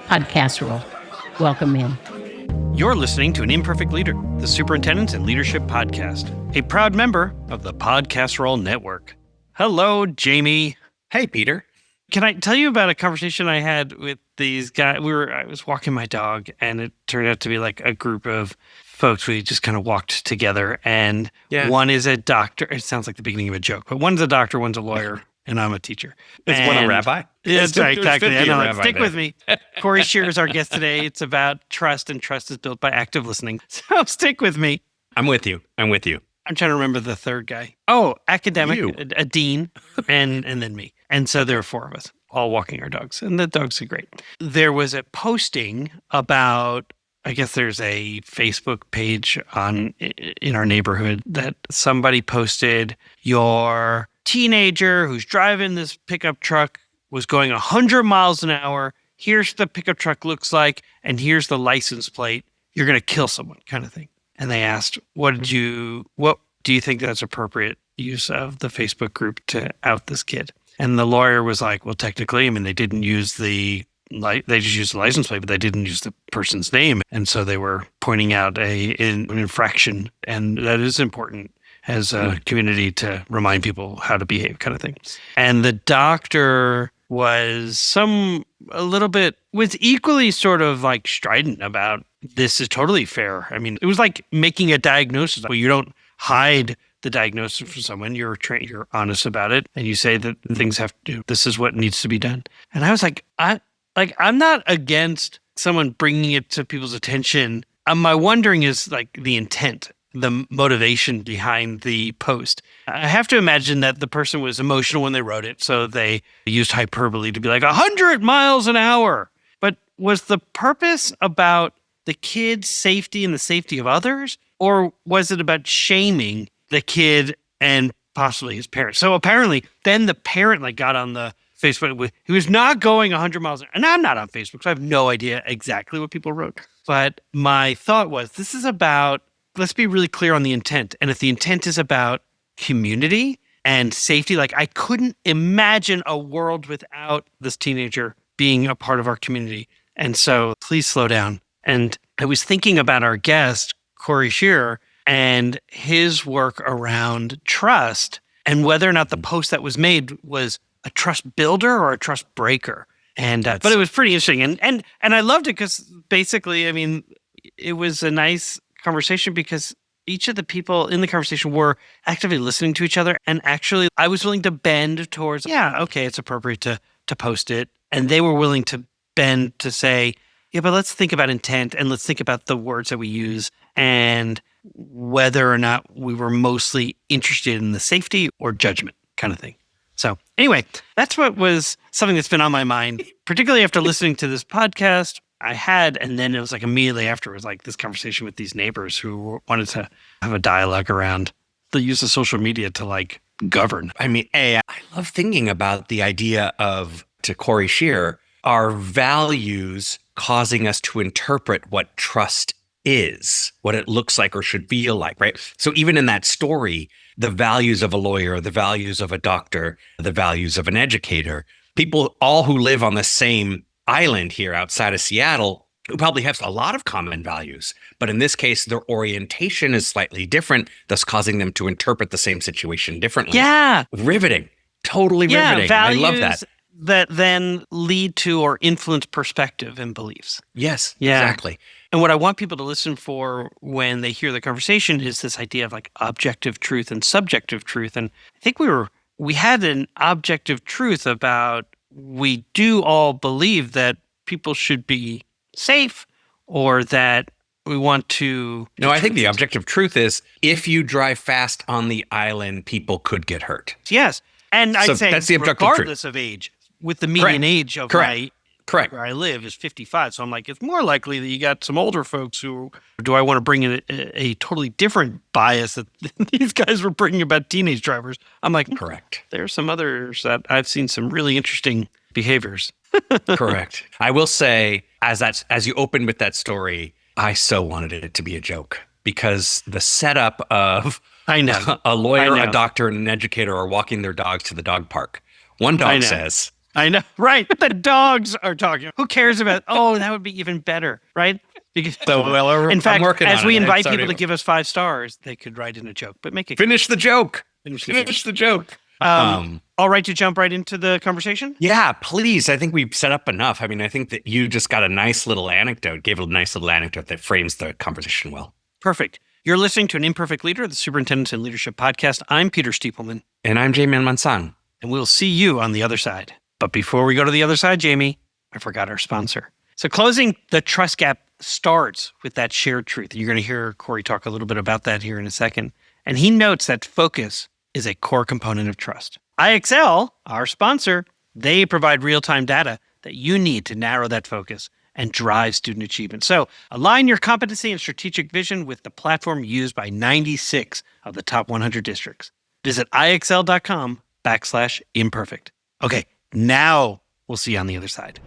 podcast role. Welcome in. You're listening to an Imperfect Leader, the Superintendents and Leadership Podcast, a proud member of the Podcast Roll Network. Hello, Jamie. Hey, Peter. Can I tell you about a conversation I had with these guys? I was walking my dog, and it turned out to be like a group of folks. We just kind of walked together, and one is a doctor. It sounds like the beginning of a joke, but one's a doctor, one's a lawyer, and I'm a teacher. It's one a rabbi. Yeah, that's right, exactly. I know. Stick there with me. Cory Scheer is our guest today. It's about trust, and trust is built by active listening. So stick with me. I'm with you. I'm trying to remember the third guy. Oh, academic, a dean, and then me. And so there were four of us all walking our dogs, and the dogs are great. There was a posting about, I guess there's a Facebook page in our neighborhood that somebody posted, your teenager who's driving this pickup truck was going 100 miles an hour. Here's the pickup truck looks like, and here's the license plate. You're going to kill someone, kind of thing. And they asked, what do you think that's appropriate use of the Facebook group to out this kid? And the lawyer was like, well, technically, I mean, they didn't use they just used the license plate, but they didn't use the person's name. And so they were pointing out an infraction. And that is important as a community to remind people how to behave, kind of thing. And the doctor was equally sort of like strident about, this is totally fair. I mean, it was like making a diagnosis. Well, you don't hide the diagnosis from someone. You're honest about it, and you say that things have to do. This is what needs to be done. And I was like, I'm not against someone bringing it to people's attention. My wondering is like the intent, the motivation behind the post. I have to imagine that the person was emotional when they wrote it, so they used hyperbole to be like 100 miles an hour. But was the purpose about the kid's safety and the safety of others, or was it about shaming the kid and possibly his parents? So apparently, then the parent got on the Facebook. He was not going 100 miles an hour. And I'm not on Facebook, so I have no idea exactly what people wrote. But my thought was, this is about, let's be really clear on the intent. And if the intent is about community and safety, I couldn't imagine a world without this teenager being a part of our community. And so please slow down. And I was thinking about our guest, Cory Scheer, and his work around trust and whether or not the post that was made was a trust builder or a trust breaker. And but it was pretty interesting. And I loved it because basically, I mean, it was a nice conversation because each of the people in the conversation were actively listening to each other. And actually, I was willing to bend towards, it's appropriate to post it. And they were willing to bend to say, yeah, but let's think about intent and let's think about the words that we use and whether or not we were mostly interested in the safety or judgment kind of thing. So anyway, that's what was something that's been on my mind, particularly after listening to this podcast I had. And then it was immediately after, it was this conversation with these neighbors who wanted to have a dialogue around the use of social media to govern. I mean, I love thinking about the idea of, to Cory Scheer, our values causing us to interpret what trust is, what it looks like or should feel like, right? So even in that story, the values of a lawyer, the values of a doctor, the values of an educator, people all who live on the same island here outside of Seattle, who probably have a lot of common values. But in this case, their orientation is slightly different, thus causing them to interpret the same situation differently. Yeah. Riveting. Totally riveting. Values I love that. That then lead to or influence perspective and beliefs. Yes, exactly. And what I want people to listen for when they hear the conversation is this idea of objective truth and subjective truth. And I think we had an objective truth about, we do all believe that people should be safe, or that we want to... No, I think the objective truth is, if you drive fast on the island, people could get hurt. Yes. And I'd say that's the objective regardless truth. Of age, with the median age of Correct. where I live is 55. So I'm it's more likely that you got some older folks who, do I want to bring in a totally different bias that these guys were bringing about teenage drivers? I'm correct. There's some others that I've seen some really interesting behaviors. Correct. I will say, as you opened with that story, I so wanted it to be a joke, because the setup of a lawyer, a doctor, and an educator are walking their dogs to the dog park. One dog says, I know, right? The dogs are talking. Who cares about, that would be even better, right? Because, in fact, as we invite people to give us 5 stars, they could write in a joke, but make it finish the joke. Finish the joke. All right to jump right into the conversation? Yeah, please. I think we've set up enough. I mean, I think that you just got a nice little anecdote, gave a nice little anecdote that frames the conversation well. Perfect. You're listening to an Imperfect Leader, the Superintendents and Leadership Podcast. I'm Peter Stiepelman. And I'm Jamie Mansan. And we'll see you on the other side. But before we go to the other side, Jamie, I forgot our sponsor. So closing the trust gap starts with that shared truth. You're going to hear Cory talk a little bit about that here in a second. And he notes that focus is a core component of trust. IXL, our sponsor, they provide real-time data that you need to narrow that focus and drive student achievement. So align your competency and strategic vision with the platform used by 96 of the top 100 districts. Visit IXL.com/imperfect. Okay, now we'll see you on the other side.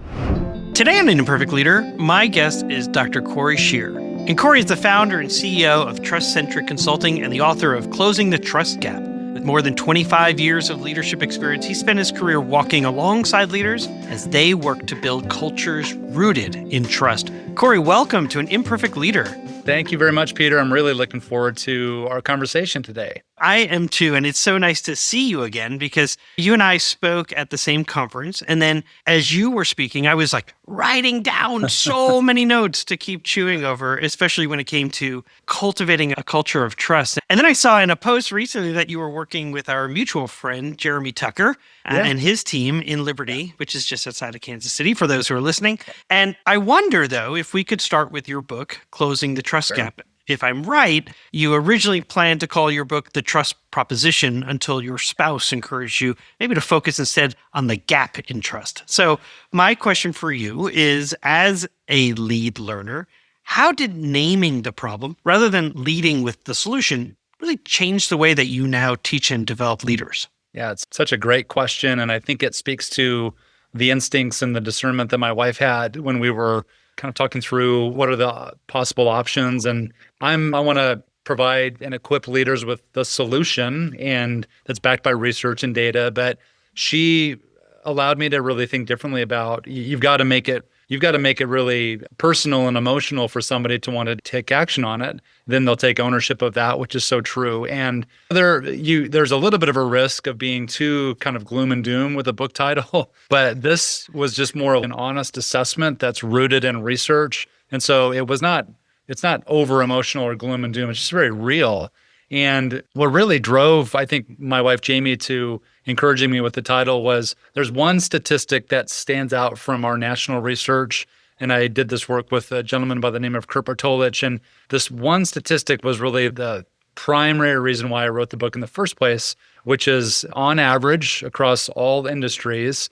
Today on An Imperfect Leader, my guest is Dr. Cory Scheer. And Cory is the founder and CEO of TrustCentric Consulting and the author of Closing the Trust Gap. With more than 25 years of leadership experience, he spent his career walking alongside leaders as they work to build cultures rooted in trust. Cory, welcome to An Imperfect Leader. Thank you very much, Peter. I'm really looking forward to our conversation today. I am too, and it's so nice to see you again because you and I spoke at the same conference, and then as you were speaking, I was like writing down so many notes to keep chewing over, especially when it came to cultivating a culture of trust. And then I saw in a post recently that you were working with our mutual friend, Jeremy Tucker, and his team in Liberty, which is just outside of Kansas City, for those who are listening. And I wonder, though, if we could start with your book, Closing the Trust Gap. If I'm right, you originally planned to call your book The Trust Proposition until your spouse encouraged you maybe to focus instead on the gap in trust. So my question for you is, as a lead learner, how did naming the problem rather than leading with the solution really change the way that you now teach and develop leaders? Yeah, it's such a great question. And I think it speaks to the instincts and the discernment that my wife had when we were kind of talking through what are the possible options. And I want to provide and equip leaders with the solution, and that's backed by research and data. But she allowed me to really think differently about you've got to make it really personal and emotional for somebody to want to take action on it. Then they'll take ownership of that, which is so true. And there's a little bit of a risk of being too kind of gloom and doom with a book title, but this was just more of an honest assessment that's rooted in research. And so it's not over emotional or gloom and doom. It's just very real. And what really drove, I think, my wife, Jamie, to encouraging me with the title was there's one statistic that stands out from our national research. And I did this work with a gentleman by the name of Kurt Bartolich. And this one statistic was really the primary reason why I wrote the book in the first place, which is on average across all industries,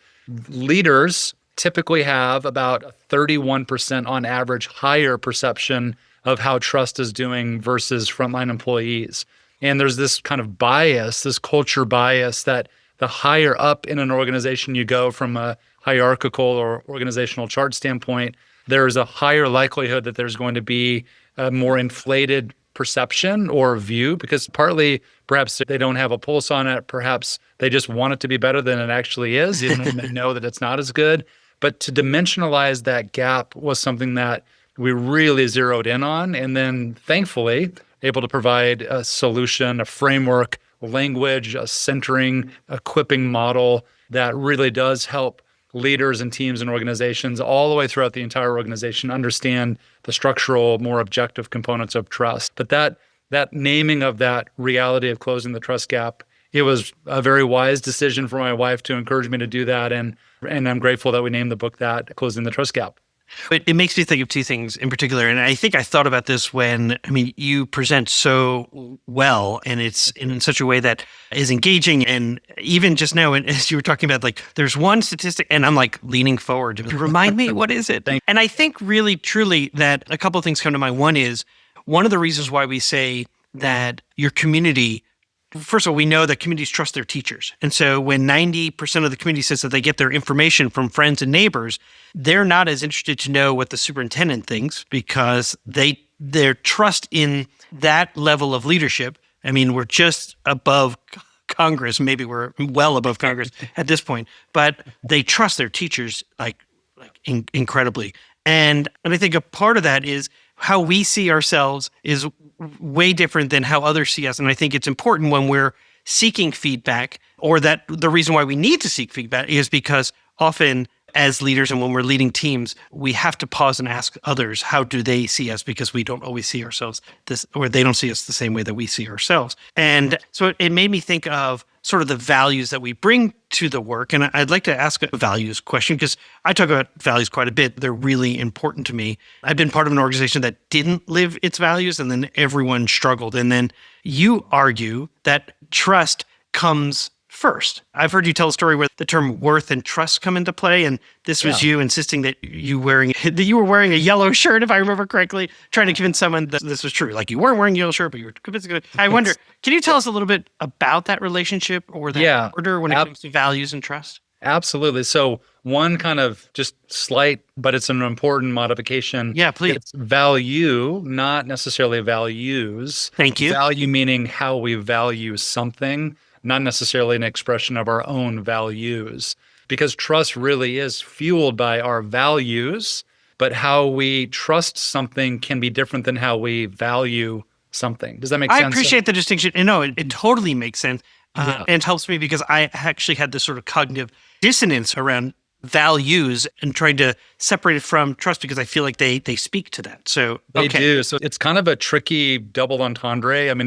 leaders typically have about 31% on average higher perception of how trust is doing versus frontline employees. And there's this kind of bias, this culture bias, that the higher up in an organization you go from a hierarchical or organizational chart standpoint, there's a higher likelihood that there's going to be a more inflated perception or view, because partly perhaps they don't have a pulse on it, perhaps they just want it to be better than it actually is, even when they know that it's not as good. But to dimensionalize that gap was something that we really zeroed in on, and then thankfully able to provide a solution, a framework, language, a centering, equipping model that really does help leaders and teams and organizations all the way throughout the entire organization understand the structural, more objective components of trust. But that naming of that reality of closing the trust gap, it was a very wise decision for my wife to encourage me to do that, and I'm grateful that we named the book that, Closing the Trust Gap. But it makes me think of two things in particular. And I think I thought about this when, you present so well, and it's in such a way that is engaging. And even just now, as you were talking about, like, there's one statistic, and I'm like leaning forward to remind me, what is it? And I think really, truly that a couple of things come to mind. One is, one of the reasons why we say that your community, first of all, we know that communities trust their teachers. And so when 90% of the community says that they get their information from friends and neighbors, they're not as interested to know what the superintendent thinks, because their trust in that level of leadership, we're just above Congress. Maybe we're well above Congress at this point, but they trust their teachers incredibly. And I think a part of that is how we see ourselves is way different than how others see us. And I think it's important when we're seeking feedback, or that the reason why we need to seek feedback is because often as leaders and when we're leading teams, we have to pause and ask others, how do they see us? Because we don't always see ourselves or they don't see us the same way that we see ourselves. And so it made me think of sort of the values that we bring to the work. And I'd like to ask a values question, because I talk about values quite a bit. They're really important to me. I've been part of an organization that didn't live its values, and then everyone struggled. And then you argue that trust comes first. I've heard you tell a story where the term worth and trust come into play, and this was you insisting that you were wearing a yellow shirt, if I remember correctly, trying to convince someone that this was true. Like you weren't wearing a yellow shirt, but you were convincing it. I wonder, can you tell us a little bit about that relationship or that order when it comes to values and trust? Absolutely. So one kind of just slight, but it's an important modification. Yeah, please. It's value, not necessarily values. Thank you. Value meaning how we value something, not necessarily an expression of our own values. Because trust really is fueled by our values, but how we trust something can be different than how we value something. Does that make sense? I appreciate the distinction. And no, it totally makes sense. And it helps me because I actually had this sort of cognitive dissonance around values and trying to separate it from trust, because I feel like they speak to that. So they do. So it's kind of a tricky double entendre. I mean,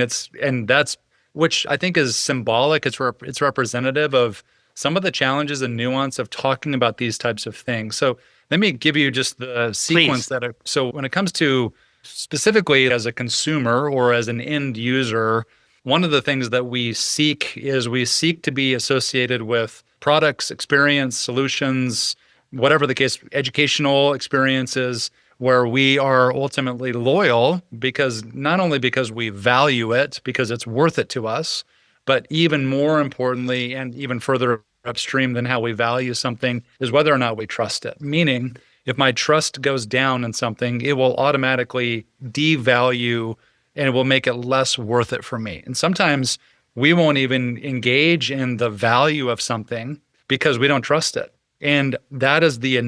that's which I think is symbolic. It's representative of some of the challenges and nuance of talking about these types of things. So let me give you just the sequence so when it comes to specifically as a consumer or as an end user, one of the things that we seek to be associated with products, experience, solutions, whatever the case, educational experiences, where we are ultimately loyal because not only because we value it, because it's worth it to us, but even more importantly, and even further upstream than how we value something, is whether or not we trust it. Meaning, if my trust goes down in something, it will automatically devalue and it will make it less worth it for me. And sometimes we won't even engage in the value of something because we don't trust it. And that is the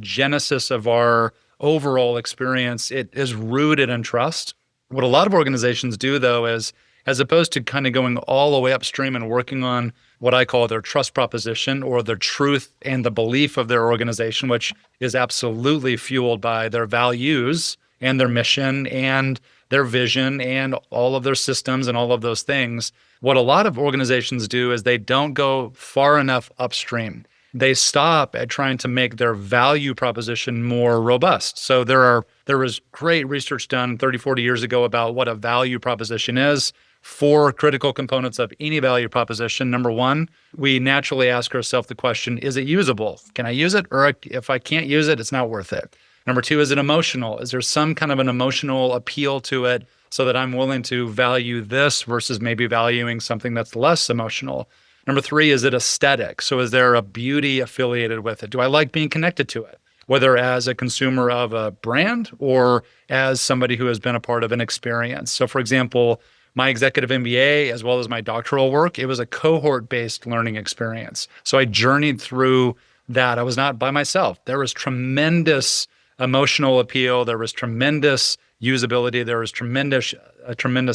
genesis of our overall experience. It is rooted in trust. What a lot of organizations do, though, is as opposed to kind of going all the way upstream and working on what I call their trust proposition or their truth and the belief of their organization, which is absolutely fueled by their values and their mission and their vision and all of their systems and all of those things. What a lot of organizations do is they don't go far enough upstream. They stop at trying to make their value proposition more robust. So there was great research done 30, 40 years ago about what a value proposition is. 4 critical components of any value proposition. Number 1, we naturally ask ourselves the question, is it usable? Can I use it? Or if I can't use it, it's not worth it. Number 2, is it emotional? Is there some kind of an emotional appeal to it so that I'm willing to value this versus maybe valuing something that's less emotional? Number 3, is it aesthetic? So is there a beauty affiliated with it? Do I like being connected to it? Whether as a consumer of a brand or as somebody who has been a part of an experience. So for example, my executive MBA, as well as my doctoral work, it was a cohort-based learning experience. So I journeyed through that. I was not by myself. There was tremendous emotional appeal. There was tremendous usability. There was tremendous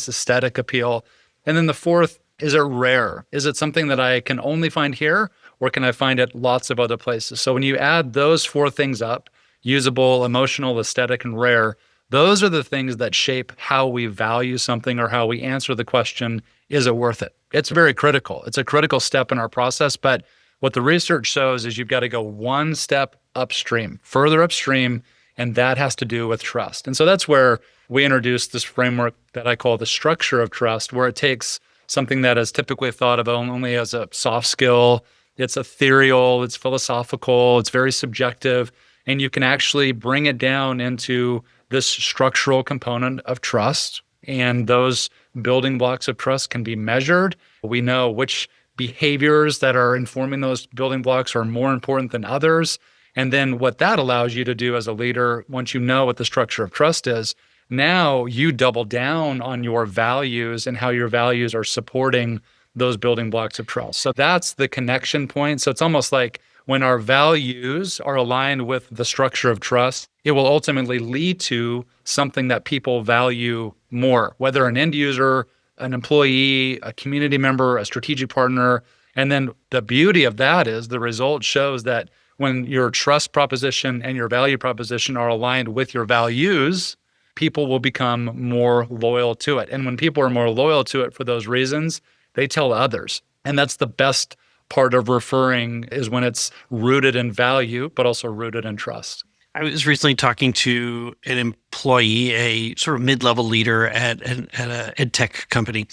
aesthetic appeal. And then the 4th, is it rare? Is it something that I can only find here, or can I find it lots of other places? So when you add those 4 things up, usable, emotional, aesthetic, and rare, those are the things that shape how we value something or how we answer the question, is it worth it? It's very critical. It's a critical step in our process. But what the research shows is you've got to go one step upstream, further upstream, and that has to do with trust. And so that's where we introduced this framework that I call the structure of trust, where it takes something that is typically thought of only as a soft skill. It's ethereal, it's philosophical, it's very subjective, and you can actually bring it down into this structural component of trust. And those building blocks of trust can be measured. We know which behaviors that are informing those building blocks are more important than others. And then what that allows you to do as a leader, once you know what the structure of trust is, now you double down on your values and how your values are supporting those building blocks of trust. So that's the connection point. So it's almost like when our values are aligned with the structure of trust, it will ultimately lead to something that people value more, whether an end user, an employee, a community member, a strategic partner. And then the beauty of that is the result shows that when your trust proposition and your value proposition are aligned with your values, people will become more loyal to it. And when people are more loyal to it for those reasons, they tell others. And that's the best part of referring, is when it's rooted in value, but also rooted in trust. I was recently talking to an employee, a sort of mid-level leader at a ed tech company.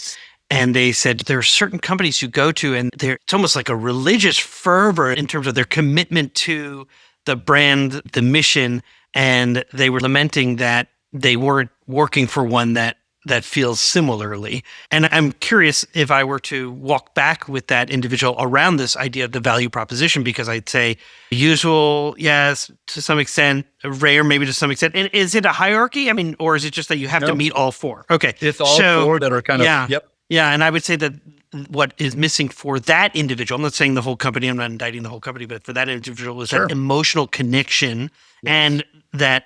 And they said there are certain companies you go to and it's almost like a religious fervor in terms of their commitment to the brand, the mission. And they were lamenting that they weren't working for one that feels similarly. And I'm curious if I were to walk back with that individual around this idea of the value proposition, because I'd say usual, yes, to some extent, rare, maybe to some extent. And is it a hierarchy? I mean, or is it just that you have to meet all four? Okay. It's all four that are kind of, yep. Yeah. And I would say that what is missing for that individual, I'm not saying the whole company, I'm not indicting the whole company, but for that individual is that emotional connection and that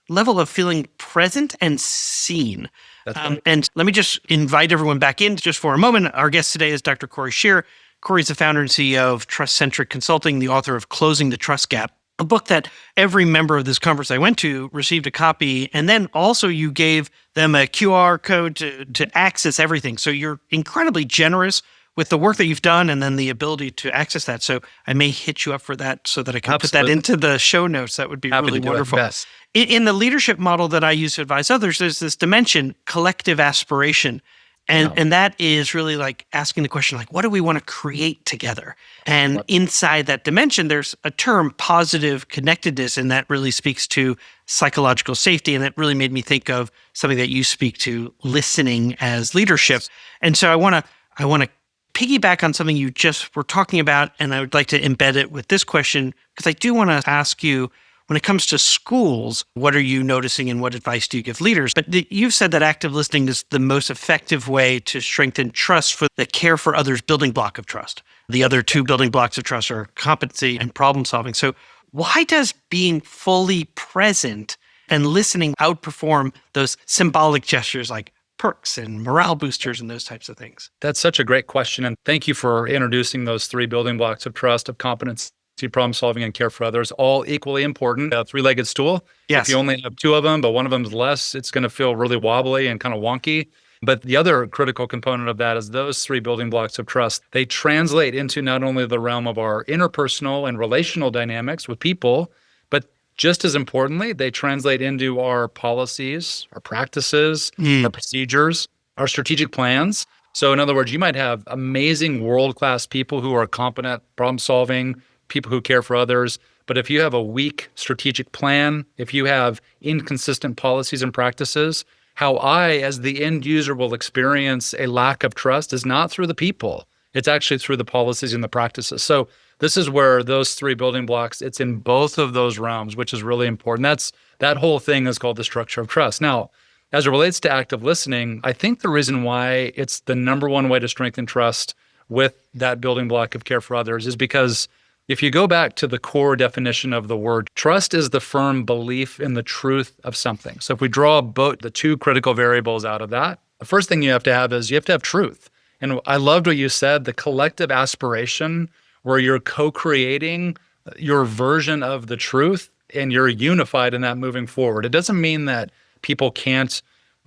level of feeling present and seen. Right. And let me just invite everyone back in just for a moment. Our guest today is Dr. Cory Scheer. Cory's the founder and CEO of TrustCentric Consulting, the author of Closing the Trust Gap, a book that every member of this conference I went to received a copy. And then also you gave them a QR code to access everything. So you're incredibly generous with the work that you've done and then the ability to access that. So I may hit you up for that so that I can put that into the show notes. That would be really wonderful. Yes. In the leadership model that I use to advise others, there's this dimension, collective aspiration. And that is really like asking the question, like, what do we want to create together? And inside that dimension, there's a term, positive connectedness, and that really speaks to psychological safety. And that really made me think of something that you speak to, listening as leadership. And so I want to piggyback on something you just were talking about, and I would like to embed it with this question, because I do want to ask you, when it comes to schools, what are you noticing and what advice do you give leaders? But you've said that active listening is the most effective way to strengthen trust for the care for others building block of trust. The other two building blocks of trust are competency and problem solving. So why does being fully present and listening outperform those symbolic gestures like perks and morale boosters and those types of things? That's such a great question. And thank you for introducing those three building blocks of trust, of competence, problem solving, and care for others, all equally important. A three-legged stool. Yes. If you only have two of them, but one of them is less, it's going to feel really wobbly and kind of wonky. But the other critical component of that is those three building blocks of trust. They translate into not only the realm of our interpersonal and relational dynamics with people, but just as importantly, they translate into our policies, our practices, our procedures, our strategic plans. So in other words, you might have amazing world-class people who are competent problem solving, people who care for others. But if you have a weak strategic plan, if you have inconsistent policies and practices, how I, as the end user, will experience a lack of trust is not through the people. It's actually through the policies and the practices. So this is where those three building blocks, it's in both of those realms, which is really important. That whole thing is called the structure of trust. Now, as it relates to active listening, I think the reason why it's the number one way to strengthen trust with that building block of care for others is because if you go back to the core definition of the word, trust is the firm belief in the truth of something. So if we draw both the two critical variables out of that, the first thing you have to have is you have to have truth. And I loved what you said, the collective aspiration where you're co-creating your version of the truth and you're unified in that moving forward. It doesn't mean that people can't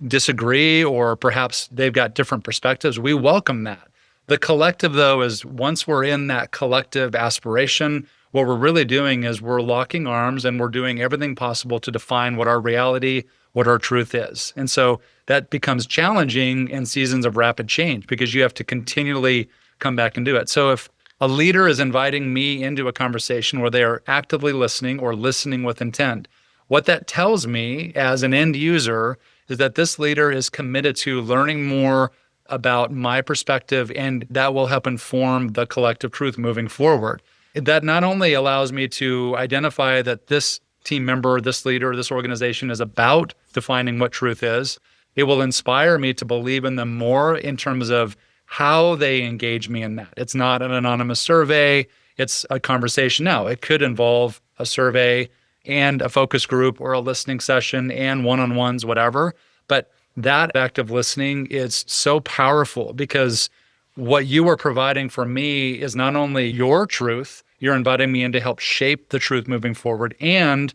disagree or perhaps they've got different perspectives. We welcome that. The collective, though, is once we're in that collective aspiration, what we're really doing is we're locking arms and we're doing everything possible to define what our reality, what our truth is. And so that becomes challenging in seasons of rapid change because you have to continually come back and do it. So if a leader is inviting me into a conversation where they are actively listening or listening with intent, what that tells me as an end user is that this leader is committed to learning more about my perspective, and that will help inform the collective truth moving forward. That not only allows me to identify that this team member, this leader, this organization is about defining what truth is, it will inspire me to believe in them more in terms of how they engage me in that. It's not an anonymous survey. It's a conversation. Now, it could involve a survey and a focus group or a listening session and one-on-ones, whatever. But that active listening is so powerful because what you are providing for me is not only your truth, you're inviting me in to help shape the truth moving forward. And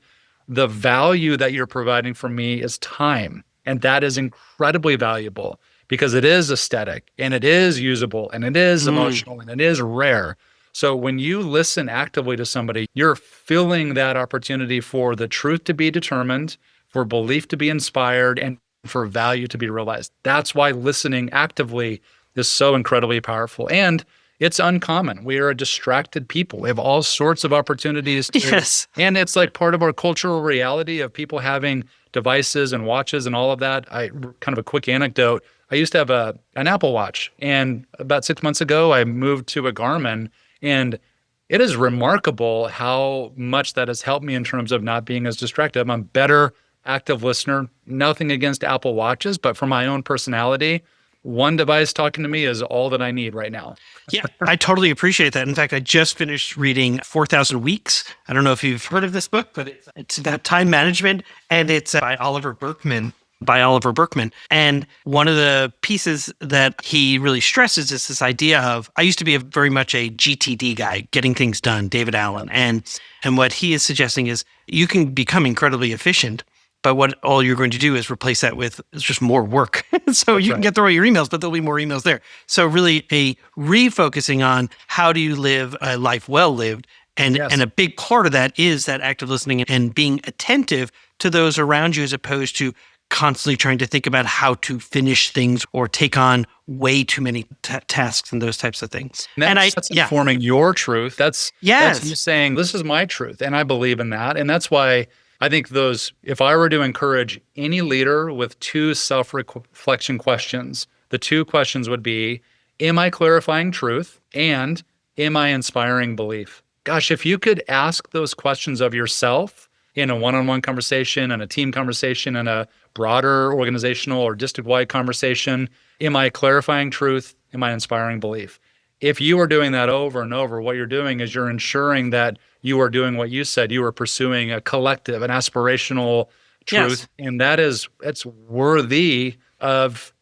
the value that you're providing for me is time. And that is incredibly valuable because it is aesthetic and it is usable and it is emotional and it is rare. So when you listen actively to somebody, you're filling that opportunity for the truth to be determined, for belief to be inspired, and for value to be realized. That's why listening actively is so incredibly powerful. And it's uncommon. We are a distracted people. We have all sorts of opportunities. Yes. And it's like part of our cultural reality of people having devices and watches and all of that. Kind of a quick anecdote. I used to have an Apple Watch. And about 6 months ago, I moved to a Garmin. And it is remarkable how much that has helped me in terms of not being as distracted. I'm a better active listener. Nothing against Apple Watches, but for my own personality, one device talking to me is all that I need right now. Yeah, I totally appreciate that. In fact, I just finished reading 4,000 Weeks. I don't know if you've heard of this book, but it's about time management, and it's by Oliver Berkman. And one of the pieces that he really stresses is this idea of, I used to be very much a GTD guy, getting things done, David Allen. And what he is suggesting is you can become incredibly efficient, but what all you're going to do is replace that with just more work. So you can get through all your emails, but there'll be more emails there. So really a refocusing on how do you live a life well lived. And a big part of that is that active listening and being attentive to those around you as opposed to constantly trying to think about how to finish things or take on way too many tasks and those types of things. That's informing your truth. That's you saying, this is my truth. And I believe in that. And that's why I think if I were to encourage any leader with two self-reflection questions, the two questions would be, am I clarifying truth? And am I inspiring belief? Gosh, if you could ask those questions of yourself in a one-on-one conversation, in a team conversation, in a broader organizational or district-wide conversation, am I clarifying truth? Am I inspiring belief? If you are doing that over and over, what you're doing is you're ensuring that you are doing what you said. You are pursuing a collective, an aspirational truth. Yes. And it's worthy of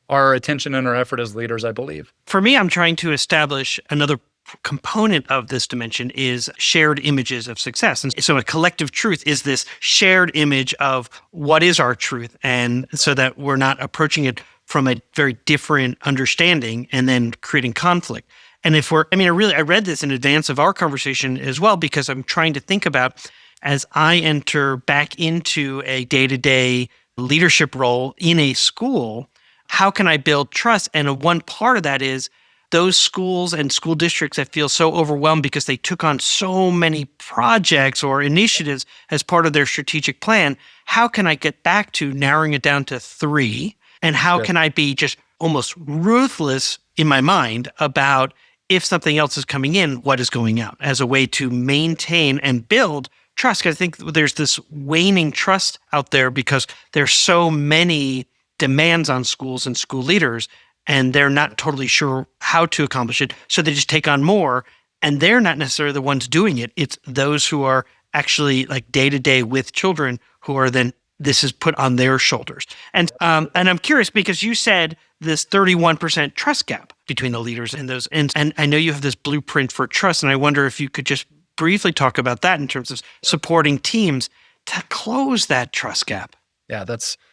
our attention and our effort as leaders, I believe. For me, I'm trying to establish another component of this dimension is shared images of success. And so a collective truth is this shared image of what is our truth. And so that we're not approaching it from a very different understanding and then creating conflict. And I read this in advance of our conversation as well, because I'm trying to think about, as I enter back into a day-to-day leadership role in a school, how can I build trust? And one part of that is those schools and school districts that feel so overwhelmed because they took on so many projects or initiatives as part of their strategic plan. How can I get back to narrowing it down to 3? And how can I be just almost ruthless in my mind about if something else is coming in, what is going out, as a way to maintain and build trust? Because I think there's this waning trust out there because there's so many demands on schools and school leaders, and they're not totally sure how to accomplish it. So they just take on more, and they're not necessarily the ones doing it. It's those who are actually like day to day with children who are then, this is put on their shoulders. And I'm curious because you said this 31% trust gap between the leaders and those. And I know you have this blueprint for trust. And I wonder if you could just briefly talk about that in terms of supporting teams to close that trust gap. Yeah,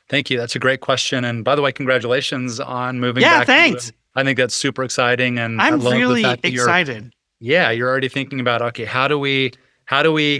thank you. That's a great question. And by the way, congratulations on moving back. Yeah, thanks. I think that's super exciting. And I'm I love really the fact that excited. You're already thinking about, okay, how do we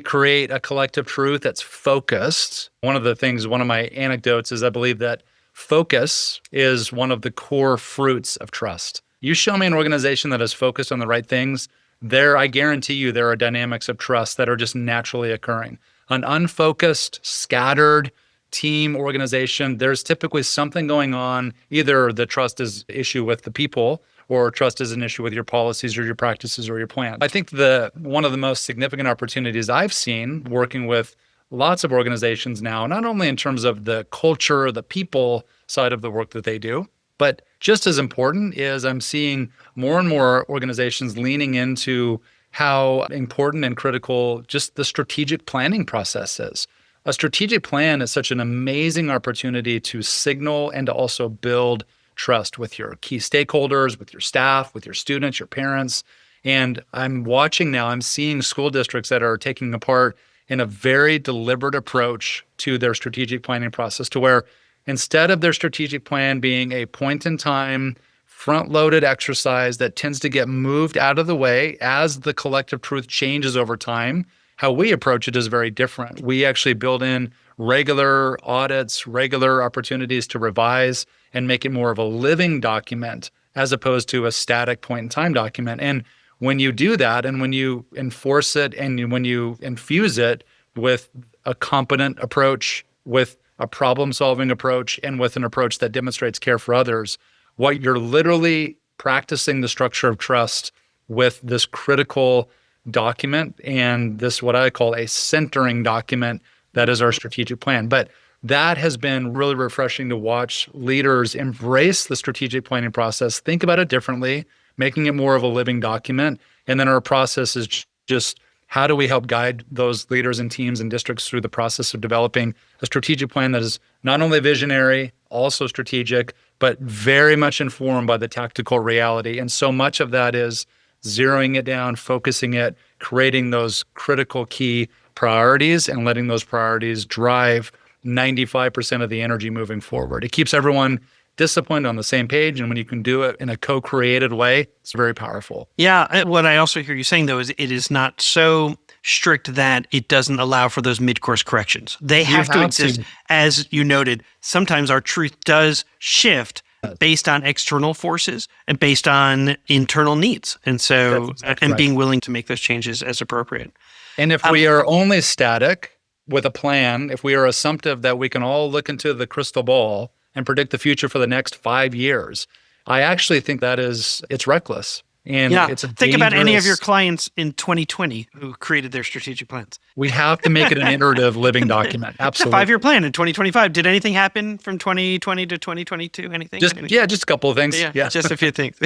create a collective truth that's focused? One of my anecdotes is I believe that focus is one of the core fruits of trust. You show me an organization that is focused on the right things, I guarantee you there are dynamics of trust that are just naturally occurring. An unfocused, scattered team organization, there's typically something going on. Either the trust is issue with the people, or trust is an issue with your policies or your practices or your plan. I think one of the most significant opportunities I've seen working with lots of organizations now, not only in terms of the culture, the people side of the work that they do, But just as important is I'm seeing more and more organizations leaning into how important and critical just the strategic planning process is. A strategic plan is such an amazing opportunity to signal and to also build trust with your key stakeholders, with your staff, with your students, your parents. And I'm watching now, I'm seeing school districts that are taking apart in a very deliberate approach to their strategic planning process, to where instead of their strategic plan being a point in time, front-loaded exercise that tends to get moved out of the way as the collective truth changes over time, how we approach it is very different. We actually build in regular audits, regular opportunities to revise and make it more of a living document as opposed to a static point in time document. And when you do that, and when you enforce it, and when you infuse it with a competent approach, with a problem-solving approach, and with an approach that demonstrates care for others, what you're literally practicing the structure of trust with this critical document and this, what I call a centering document, that is our strategic plan. But that has been really refreshing to watch leaders embrace the strategic planning process, think about it differently, making it more of a living document. And then our process is just, how do we help guide those leaders and teams and districts through the process of developing a strategic plan that is not only visionary, also strategic, but very much informed by the tactical reality. And so much of that is zeroing it down, focusing it, creating those critical key priorities, and letting those priorities drive 95% of the energy moving forward. It keeps everyone disciplined on the same page. And when you can do it in a co-created way, it's very powerful. Yeah. What I also hear you saying, though, is it is not so strict that it doesn't allow for those mid-course corrections. They have to exist. As you noted, sometimes our truth does shift based on external forces and based on internal needs. And so, and being willing to make those changes as appropriate. And if we are only static with a plan, if we are assumptive that we can all look into the crystal ball and predict the future for the next 5 years, I actually think that it's reckless. And it's think about any of your clients in 2020 who created their strategic plans. We have to make it an iterative living document. Absolutely. It's a 5-year plan in 2025. Did anything happen from 2020 to 2022? Anything? Just a couple of things. Yeah. Just a few things.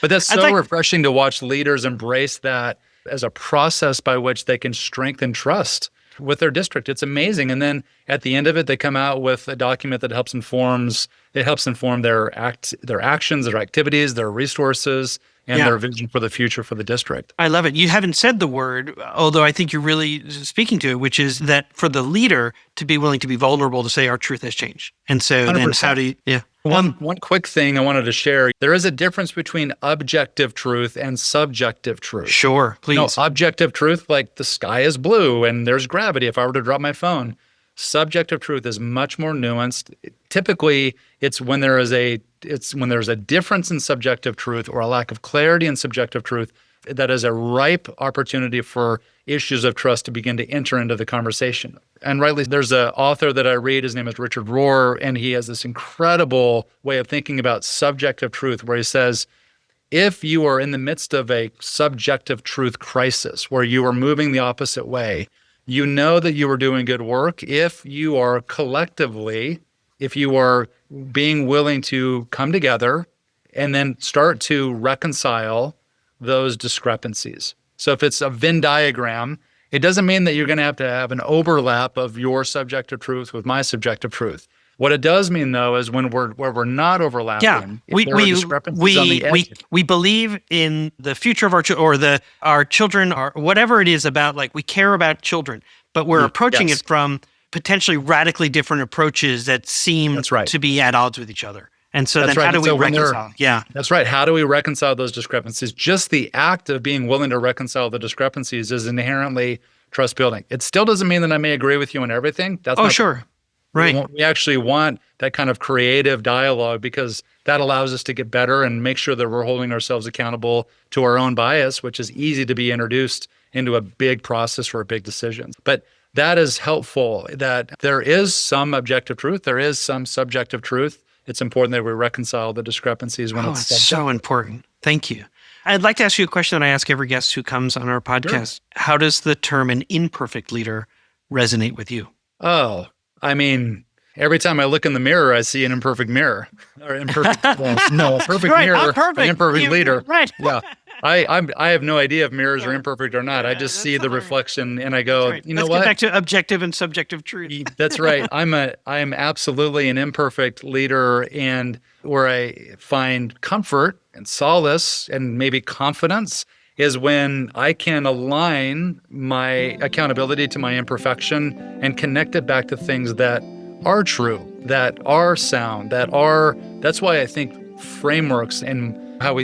But that's so refreshing to watch leaders embrace that as a process by which they can strengthen trust with their district. It's amazing. And then at the end of it, they come out with a document that helps inform their actions, their activities, their resources, and their vision for the future for the district. I love it. You haven't said the word, although I think you're really speaking to it, which is that for the leader to be willing to be vulnerable to say our truth has changed. And so 100%. Then how do you, One quick thing I wanted to share. There is a difference between objective truth and subjective truth. Sure, please. Objective truth, like the sky is blue and there's gravity if I were to drop my phone. Subjective truth is much more nuanced. Typically, it's when there's a difference in subjective truth or a lack of clarity in subjective truth that is a ripe opportunity for issues of trust to begin to enter into the conversation. And rightly, there's an author that I read, his name is Richard Rohr, and he has this incredible way of thinking about subjective truth where he says, if you are in the midst of a subjective truth crisis where you are moving the opposite way, you know that you are doing good work if you are collectively, if you are being willing to come together and then start to reconcile those discrepancies. So if it's a Venn diagram, it doesn't mean that you're going to have an overlap of your subjective truth with my subjective truth. What it does mean, though, is where we're not overlapping, we believe in the future of our our children, or whatever it is about, like we care about children, but we're approaching it from potentially radically different approaches that seem to be at odds with each other. And so then how do we reconcile? Yeah. That's right. How do we reconcile those discrepancies? Just the act of being willing to reconcile the discrepancies is inherently trust building. It still doesn't mean that I may agree with you on everything. That's sure. Right. We actually want that kind of creative dialogue because that allows us to get better and make sure that we're holding ourselves accountable to our own bias, which is easy to be introduced into a big process or a big decision. But that is helpful, that there is some objective truth, there is some subjective truth. It's important that we reconcile the discrepancies when it's so important. Thank you. I'd like to ask you a question that I ask every guest who comes on our podcast. Sure. How does the term an imperfect leader resonate with you? Oh, I mean, every time I look in the mirror, I see an imperfect mirror or imperfect. A perfect Right, mirror, I'm perfect. an imperfect leader. Right. Yeah. I have no idea if mirrors are imperfect or not. I just see the reflection and I go, Right. you know Let's what? get back to objective and subjective truth. That's right. I am absolutely an imperfect leader, and where I find comfort and solace and maybe confidence is when I can align my accountability to my imperfection and connect it back to things that are true, that are sound, that's why I think frameworks and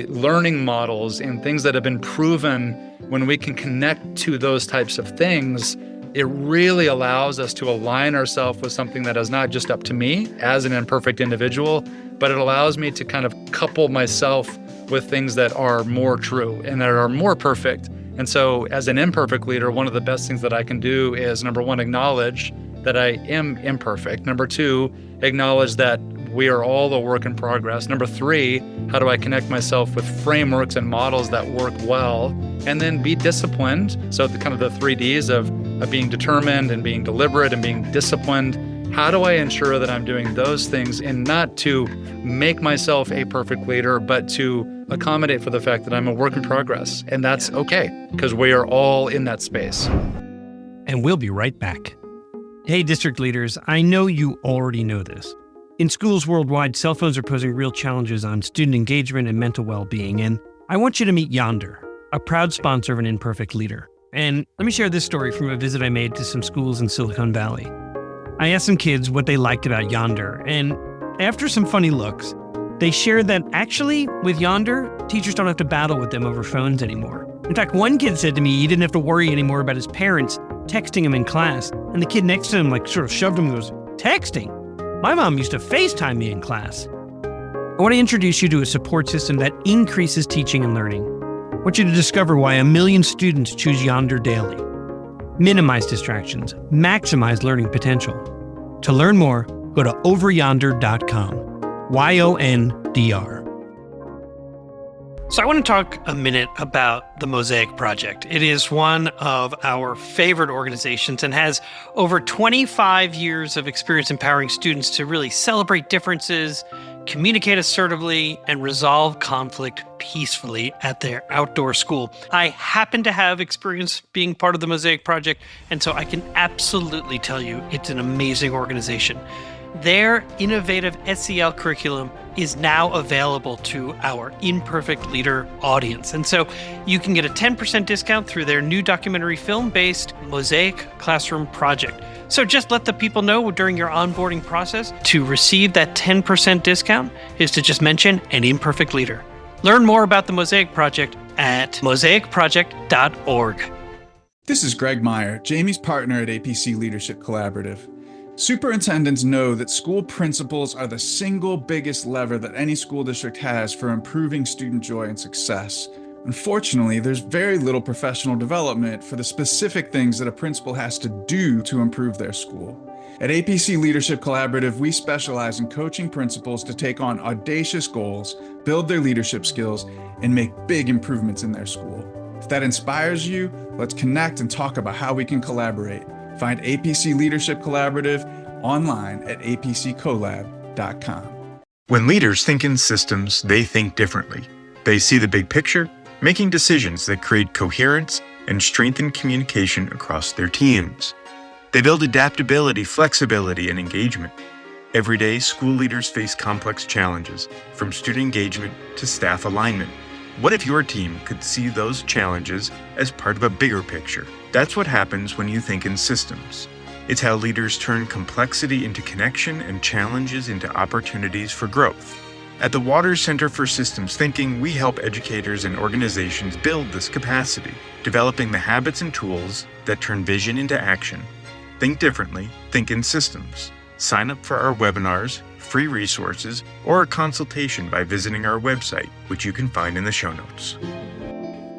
learning models and things that have been proven, when we can connect to those types of things, it really allows us to align ourselves with something that is not just up to me as an imperfect individual, but it allows me to kind of couple myself with things that are more true and that are more perfect. And so as an imperfect leader, one of the best things that I can do is, number one, acknowledge that I am imperfect. Number two, acknowledge that we are all a work in progress. Number three, how do I connect myself with frameworks and models that work well? And then be disciplined. So the kind of the 3Ds of being determined and being deliberate and being disciplined. How do I ensure that I'm doing those things, and not to make myself a perfect leader, but to accommodate for the fact that I'm a work in progress. And that's okay, because we are all in that space. And we'll be right back. Hey, district leaders, I know you already know this. In schools worldwide, cell phones are posing real challenges on student engagement and mental well-being, and I want you to meet Yonder, a proud sponsor of an Imperfect Leader. And let me share this story from a visit I made to some schools in Silicon Valley. I asked some kids what they liked about Yonder, and after some funny looks, they shared that actually, with Yonder, teachers don't have to battle with them over phones anymore. In fact, one kid said to me he didn't have to worry anymore about his parents texting him in class, and the kid next to him sort of shoved him and goes, "Texting? My mom used to FaceTime me in class." I want to introduce you to a support system that increases teaching and learning. I want you to discover why 1 million students choose Yonder daily. Minimize distractions, maximize learning potential. To learn more, go to overyonder.com. YONDR. So I want to talk a minute about the Mosaic Project. It is one of our favorite organizations and has over 25 years of experience empowering students to really celebrate differences, communicate assertively, and resolve conflict peacefully at their outdoor school. I happen to have experience being part of the Mosaic Project, and so I can absolutely tell you it's an amazing organization. Their innovative SEL curriculum is now available to our Imperfect Leader audience. And so you can get a 10% discount through their new documentary film-based Mosaic Classroom Project. So just let the people know during your onboarding process to receive that 10% discount is to just mention an Imperfect Leader. Learn more about the Mosaic Project at mosaicproject.org. This is Greg Meyer, Jamie's partner at APC Leadership Collaborative. Superintendents know that school principals are the single biggest lever that any school district has for improving student joy and success. Unfortunately, there's very little professional development for the specific things that a principal has to do to improve their school. At APC Leadership Collaborative, we specialize in coaching principals to take on audacious goals, build their leadership skills, and make big improvements in their school. If that inspires you, let's connect and talk about how we can collaborate. Find APC Leadership Collaborative online at apccolab.com. When leaders think in systems, they think differently. They see the big picture, making decisions that create coherence and strengthen communication across their teams. They build adaptability, flexibility, and engagement. Every day, school leaders face complex challenges, from student engagement to staff alignment. What if your team could see those challenges as part of a bigger picture? That's what happens when you think in systems. It's how leaders turn complexity into connection and challenges into opportunities for growth. At the Waters Center for Systems Thinking, we help educators and organizations build this capacity, developing the habits and tools that turn vision into action. Think differently, think in systems. Sign up for our webinars, free resources, or a consultation by visiting our website, which you can find in the show notes.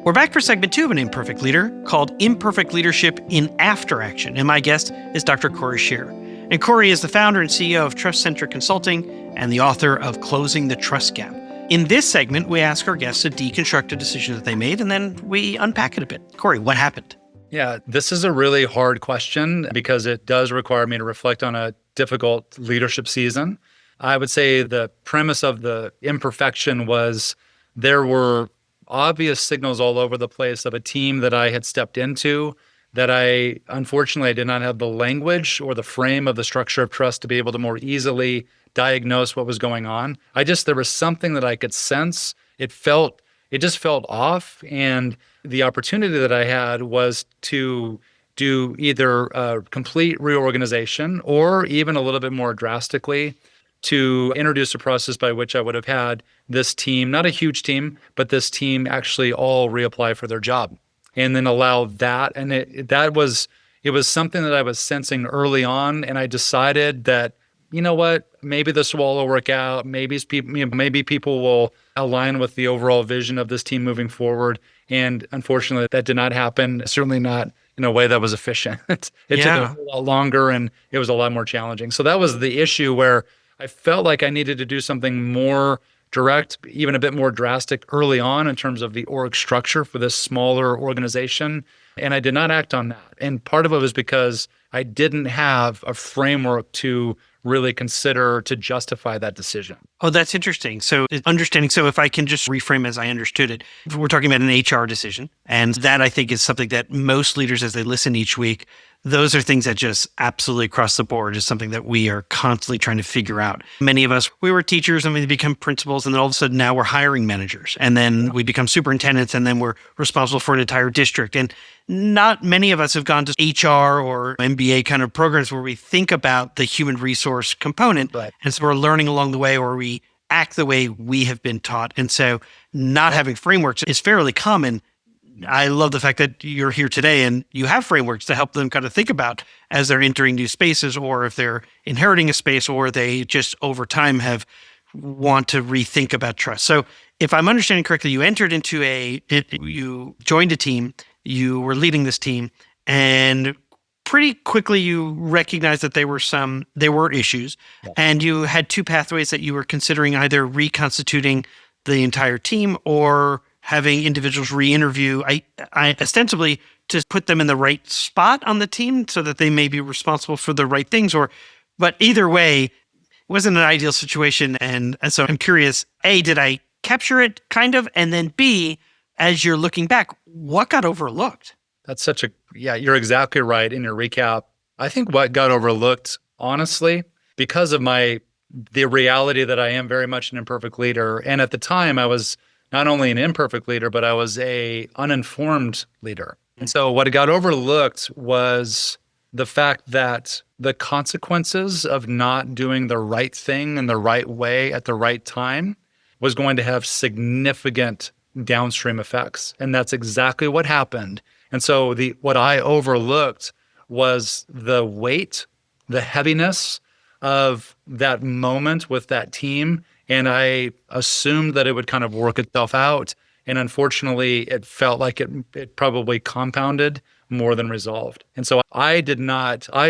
We're back for segment 2 of an Imperfect Leader called Imperfect Leadership in After Action, and my guest is Dr. Cory Scheer. And Cory is the founder and CEO of TrustCentric Consulting and the author of Closing the Trust Gap. In this segment, we ask our guests to deconstruct a decision that they made, and then we unpack it a bit. Cory, what happened? Yeah, this is a really hard question because it does require me to reflect on a difficult leadership season. I would say the premise of the imperfection was there were obvious signals all over the place of a team that I had stepped into that unfortunately, I did not have the language or the frame of the structure of trust to be able to more easily diagnose what was going on. There was something that I could sense. It just felt off. And the opportunity that I had was to do either a complete reorganization or even a little bit more drastically to introduce a process by which I would have had this team, not a huge team, but this team actually all reapply for their job and then allow that. And it was something that I was sensing early on. And I decided that, you know what, maybe this will all work out. Maybe people will align with the overall vision of this team moving forward. And unfortunately, that did not happen, certainly not in a way that was efficient. It took a whole lot longer and it was a lot more challenging. So that was the issue where I felt like I needed to do something more direct, even a bit more drastic early on in terms of the org structure for this smaller organization. And I did not act on that. And part of it was because I didn't have a framework to really consider to justify that decision. Oh, that's interesting. So understanding, so if I can just reframe as I understood it, we're talking about an HR decision. And that I think is something that most leaders, as they listen each week, those are things that just absolutely across the board is something that we are constantly trying to figure out. Many of us, we were teachers and we become principals, and then all of a sudden now we're hiring managers. And then we become superintendents, and then we're responsible for an entire district. And not many of us have gone to HR or MBA kind of programs where we think about the human resource component. Right. And so we're learning along the way, or we act the way we have been taught. And so not having frameworks is fairly common. I love the fact that you're here today and you have frameworks to help them kind of think about as they're entering new spaces, or if they're inheriting a space, or they just over time want to rethink about trust. So if I'm understanding correctly, you entered into you joined a team, you were leading this team, and pretty quickly you recognized that there were issues, and you had two pathways that you were considering, either reconstituting the entire team or having individuals re-interview, I ostensibly to put them in the right spot on the team so that they may be responsible for the right things. But either way, it wasn't an ideal situation. And so I'm curious, A, did I capture it kind of? And then B, as you're looking back, what got overlooked? That's you're exactly right in your recap. I think what got overlooked, honestly, because of the reality that I am very much an imperfect leader. And at the time I was not only an imperfect leader, but I was a uninformed leader. And so what got overlooked was the fact that the consequences of not doing the right thing in the right way at the right time was going to have significant downstream effects. And that's exactly what happened. And so what I overlooked was the weight, the heaviness of that moment with that team. And I assumed that it would kind of work itself out. And unfortunately, it felt like it probably compounded more than resolved. And so I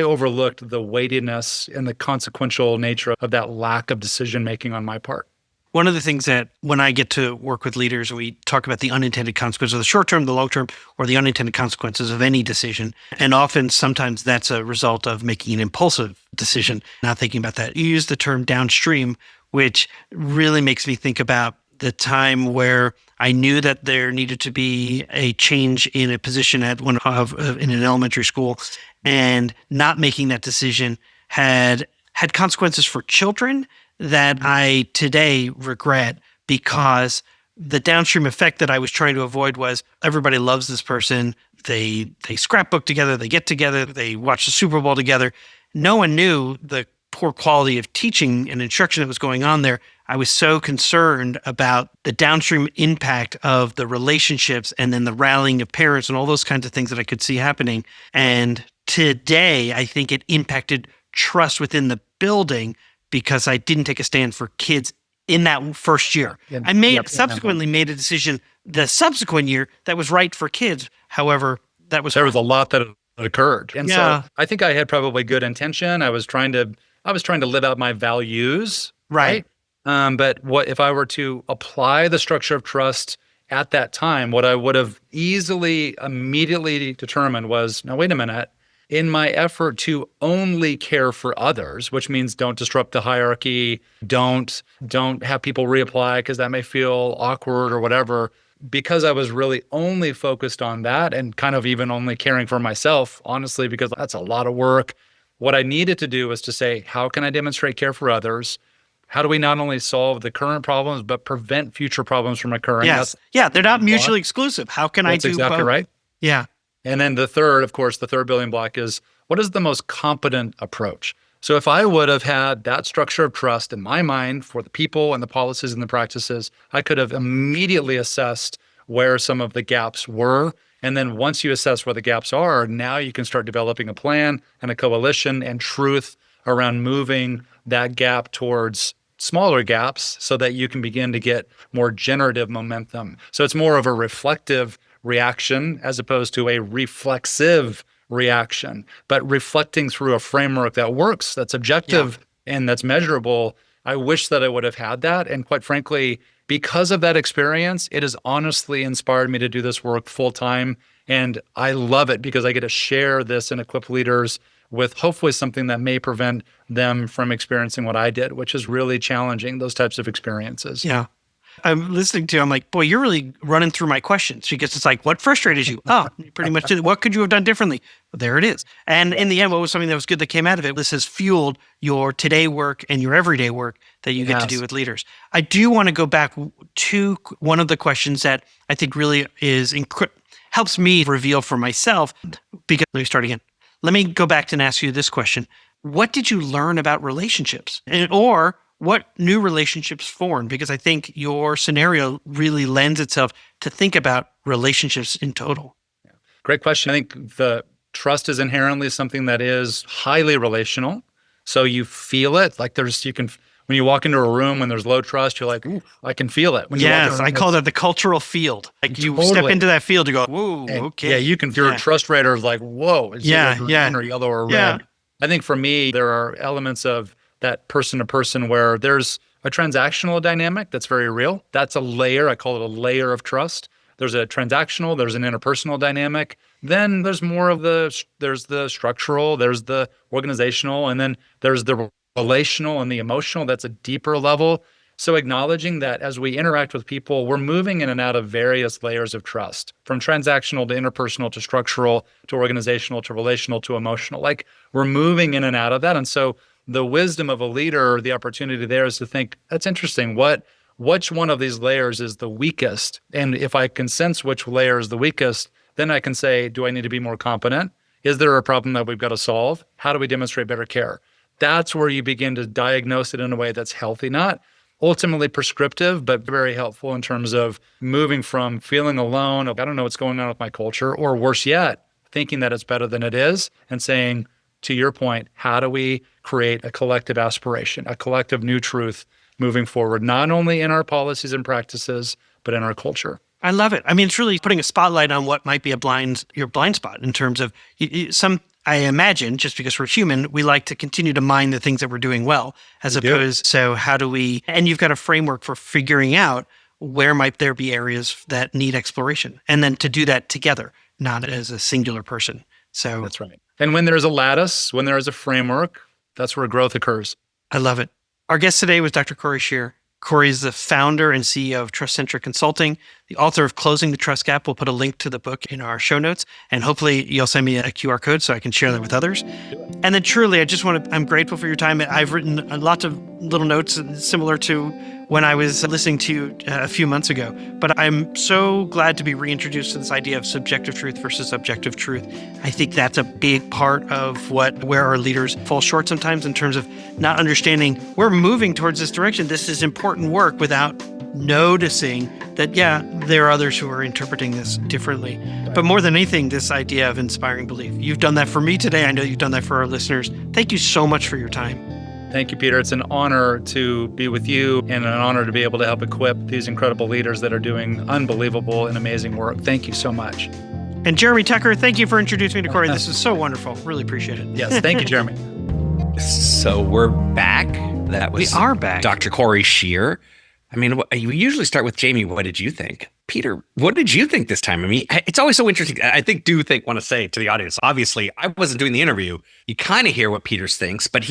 overlooked the weightiness and the consequential nature of that lack of decision-making on my part. One of the things that when I get to work with leaders, we talk about the unintended consequences of the short term, the long term, or the unintended consequences of any decision. And often, sometimes that's a result of making an impulsive decision, not thinking about that. You use the term downstream, which really makes me think about the time where I knew that there needed to be a change in a position in an elementary school, and not making that decision had consequences for children that I today regret, because the downstream effect that I was trying to avoid was everybody loves this person. They scrapbook together, they get together, they watch the Super Bowl together. No one knew the poor quality of teaching and instruction that was going on there. I was so concerned about the downstream impact of the relationships and then the rallying of parents and all those kinds of things that I could see happening. And today, I think it impacted trust within the building because I didn't take a stand for kids in that first year. I subsequently made a decision the subsequent year that was right for kids. However, there was a lot that occurred. And so I think I had probably good intention. I was trying to live out my values. Right. But what if I were to apply the structure of trust at that time, what I would have immediately determined was, now, wait a minute, in my effort to only care for others, which means don't disrupt the hierarchy, don't have people reapply because that may feel awkward or whatever, because I was really only focused on that and kind of even only caring for myself, honestly, because that's a lot of work. What I needed to do was to say, how can I demonstrate care for others? How do we not only solve the current problems, but prevent future problems from occurring? Yes. Yeah, they're not mutually exclusive. How can I do exactly both? Right. Yeah. And then the third building block is, what is the most competent approach? So if I would have had that structure of trust in my mind for the people and the policies and the practices, I could have immediately assessed where some of the gaps were. And then once you assess where the gaps are, now you can start developing a plan and a coalition and truth around moving that gap towards smaller gaps so that you can begin to get more generative momentum. So it's more of a reflective reaction as opposed to a reflexive reaction, but reflecting through a framework that works, that's objective and that's measurable. I wish that I would have had that. And quite frankly, because of that experience, it has honestly inspired me to do this work full time. And I love it because I get to share this and equip leaders with hopefully something that may prevent them from experiencing what I did, which is really challenging, those types of experiences. Yeah. I'm listening to you. I'm like, boy, you're really running through my questions because it's like, what frustrated you? Oh, you pretty much did. What could you have done differently? Well, there it is. And in the end, what was something that was good that came out of it? This has fueled your today work and your everyday work that you get to do with leaders. I do want to go back to one of the questions that I think really helps me reveal for myself, because let me start again. Let me go back and ask you this question. What did you learn about relationships? Or what new relationships formed? Because I think your scenario really lends itself to think about relationships in total. Great question. I think the trust is inherently something that is highly relational. So you feel it. Like when you walk into a room when there's low trust, you're like, ooh, I can feel it. When yes, I call that the cultural field. Like you step into that field, you go, whoa, okay. Yeah, you can feel your trust rater is like, whoa, is it green or yellow or red? Yeah. I think for me, there are elements of that person to person where there's a transactional dynamic that's very real. That's a layer. I call it a layer of trust. There's a transactional, there's an interpersonal dynamic. Then there's more of there's the structural, there's the organizational, and then there's the relational and the emotional. That's a deeper level. So acknowledging that as we interact with people, we're moving in and out of various layers of trust, from transactional to interpersonal to structural to organizational to relational to emotional. Like we're moving in and out of that. And so the wisdom of a leader, the opportunity there is to think, that's interesting. Which one of these layers is the weakest? And if I can sense which layer is the weakest, then I can say, do I need to be more competent? Is there a problem that we've got to solve? How do we demonstrate better care? That's where you begin to diagnose it in a way that's healthy, not ultimately prescriptive, but very helpful in terms of moving from feeling alone, I don't know what's going on with my culture, or worse yet, thinking that it's better than it is, and saying, to your point, how do we create a collective aspiration, a collective new truth moving forward, not only in our policies and practices, but in our culture? I love it. I mean, it's really putting a spotlight on what might be your blind spot in terms of I imagine, just because we're human, we like to continue to mind the things that we're doing well, so how do we, and you've got a framework for figuring out where might there be areas that need exploration, and then to do that together, not as a singular person. So that's right. And when there's a lattice, when there is a framework, that's where growth occurs. I love it. Our guest today was Dr. Cory Scheer. Cory is the founder and CEO of TrustCentric Consulting, the author of Closing the Trust Gap. We'll put a link to the book in our show notes, and hopefully you'll send me a QR code so I can share that with others. And then truly, I'm grateful for your time. I've written lots of little notes similar to when I was listening to you a few months ago, but I'm so glad to be reintroduced to this idea of subjective truth versus objective truth. I think that's a big part of where our leaders fall short sometimes in terms of not understanding we're moving towards this direction. This is important work without noticing that, there are others who are interpreting this differently. But more than anything, this idea of inspiring belief. You've done that for me today. I know you've done that for our listeners. Thank you so much for your time. Thank you, Peter. It's an honor to be with you and an honor to be able to help equip these incredible leaders that are doing unbelievable and amazing work. Thank you so much. And Jeremy Tucker, thank you for introducing me to Cory. This is so wonderful. Really appreciate it. Yes, thank you, Jeremy. So we're back. We are back. Dr. Cory Scheer, I mean, we usually start with Jamie. What did you think? Peter, what did you think this time? I mean, it's always so interesting. I want to say to the audience, obviously, I wasn't doing the interview. You kind of hear what Peter thinks, but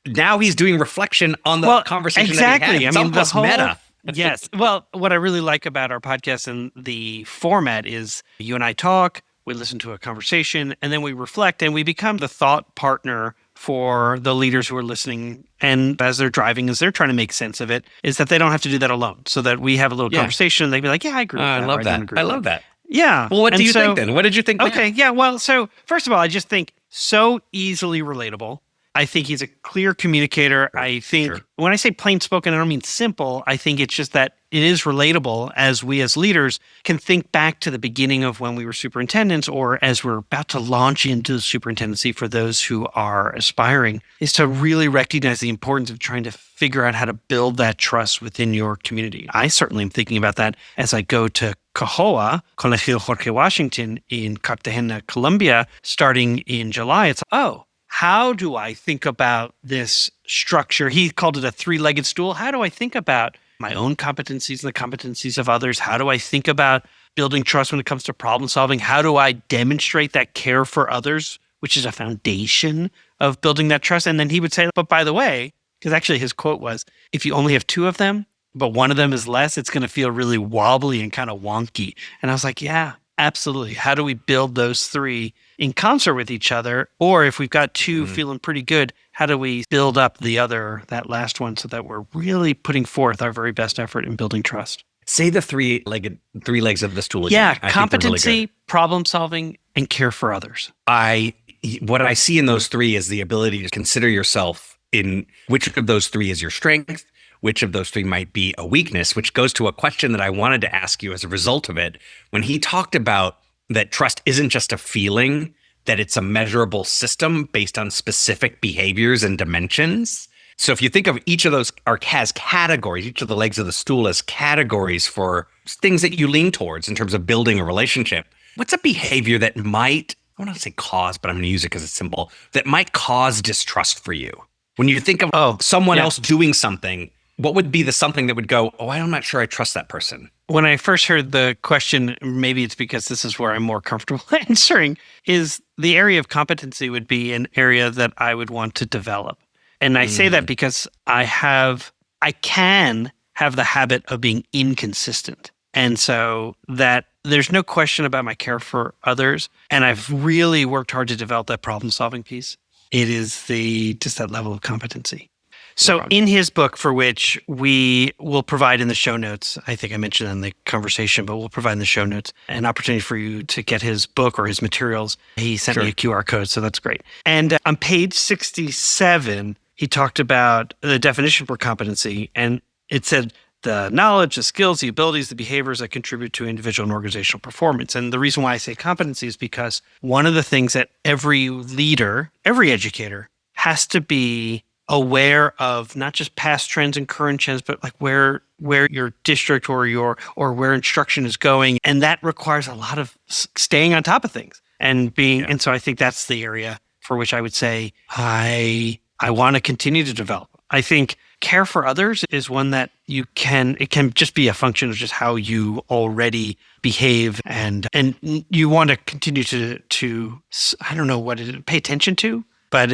now he's doing reflection on the conversation exactly. that he had. It's almost meta. Yes. Well, what I really like about our podcast and the format is you and I talk, we listen to a conversation, and then we reflect, and we become the thought partner for the leaders who are listening. And as they're driving, as they're trying to make sense of it, is that they don't have to do that alone. So that we have a little conversation, and they'd be like, yeah, I agree with that. I love that. I love that. Yeah. Well, what do you think then? What did you think? Okay. Yeah. Well, so first of all, I just think so easily relatable. I think he's a clear communicator. I think when I say plain spoken, I don't mean simple. I think it's just that it is relatable as we as leaders can think back to the beginning of when we were superintendents, or as we're about to launch into the superintendency for those who are aspiring, is to really recognize the importance of trying to figure out how to build that trust within your community. I certainly am thinking about that as I go to CAHOA, Colegio Jorge Washington in Cartagena, Colombia, starting in July. It's, how do I think about this structure? He called it a three-legged stool. How do I think about my own competencies and the competencies of others? How do I think about building trust when it comes to problem solving? How do I demonstrate that care for others, which is a foundation of building that trust? And then he would say, but by the way, because actually his quote was, if you only have two of them, but one of them is less, it's going to feel really wobbly and kind of wonky. And I was like, yeah, absolutely. How do we build those three in concert with each other? Or if we've got two feeling pretty good, how do we build up that last one, so that we're really putting forth our very best effort in building trust? Say the three legs of the stool. Yeah, competency, really problem solving, and care for others. What I see in those three is the ability to consider yourself in which of those three is your strength, which of those three might be a weakness, which goes to a question that I wanted to ask you as a result of it. When he talked about that trust isn't just a feeling, that it's a measurable system based on specific behaviors and dimensions. So if you think of each of those has categories, each of the legs of the stool as categories for things that you lean towards in terms of building a relationship, what's a behavior that might, I don't want to say cause, but I'm going to use it because it's simple, that might cause distrust for you? When you think of someone else doing something, what would be the something that would go, I'm not sure I trust that person? When I first heard the question, maybe it's because this is where I'm more comfortable answering, is the area of competency would be an area that I would want to develop. And I say that because I can have the habit of being inconsistent. And so that there's no question about my care for others. And I've really worked hard to develop that problem solving piece. It is just that level of competency. So in his book, for which we will provide in the show notes, I think I mentioned in the conversation, but we'll provide in the show notes an opportunity for you to get his book or his materials. He sent me a QR code, so that's great. And on page 67, he talked about the definition for competency, and it said the knowledge, the skills, the abilities, the behaviors that contribute to individual and organizational performance. And the reason why I say competency is because one of the things that every leader, every educator has to be aware of, not just past trends and current trends, but like where your district or where instruction is going. And that requires a lot of staying on top of things and being, and so I think that's the area for which I would say I want to continue to develop. I think care for others is one that it can just be a function of just how you already behave, and you want to continue to I don't know what it is, pay attention to, but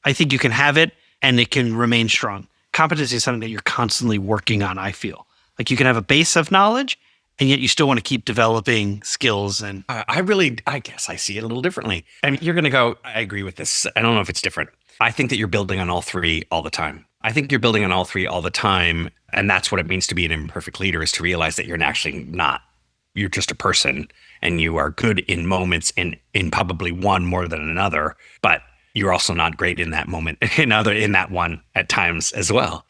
I think you can have it and it can remain strong. Competency is something that you're constantly working on, I feel. Like you can have a base of knowledge, and yet you still want to keep developing skills. And I guess I see it a little differently. I mean, you're going to go, I agree with this. I don't know if it's different. I think that you're building on all three all the time. I think you're building on all three all the time. And that's what it means to be an imperfect leader, is to realize that you're actually not. You're just a person, and you are good in moments in probably one more than another. But you're also not great in that moment, in that one at times as well.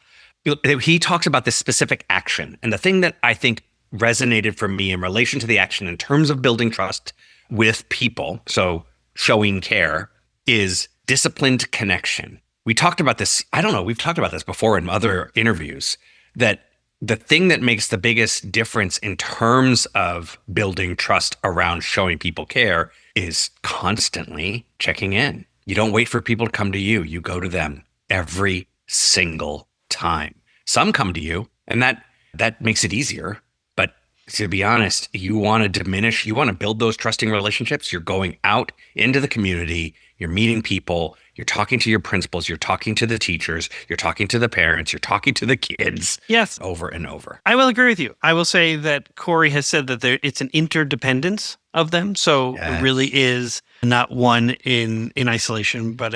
He talks about this specific action. And the thing that I think resonated for me in relation to the action in terms of building trust with people, so showing care, is disciplined connection. We talked about this, we've talked about this before in other interviews, that the thing that makes the biggest difference in terms of building trust around showing people care is constantly checking in. You don't wait for people to come to you. You go to them every single time. Some come to you And that makes it easier. But to be honest, you want to build those trusting relationships. You're going out into the community, you're meeting people, you're talking to your principals, you're talking to the teachers, you're talking to the parents, you're talking to the kids. Yes. Over and over. I will agree with you. I will say that Cory has said that it's an interdependence of them. So Yes. it really is not one in isolation, but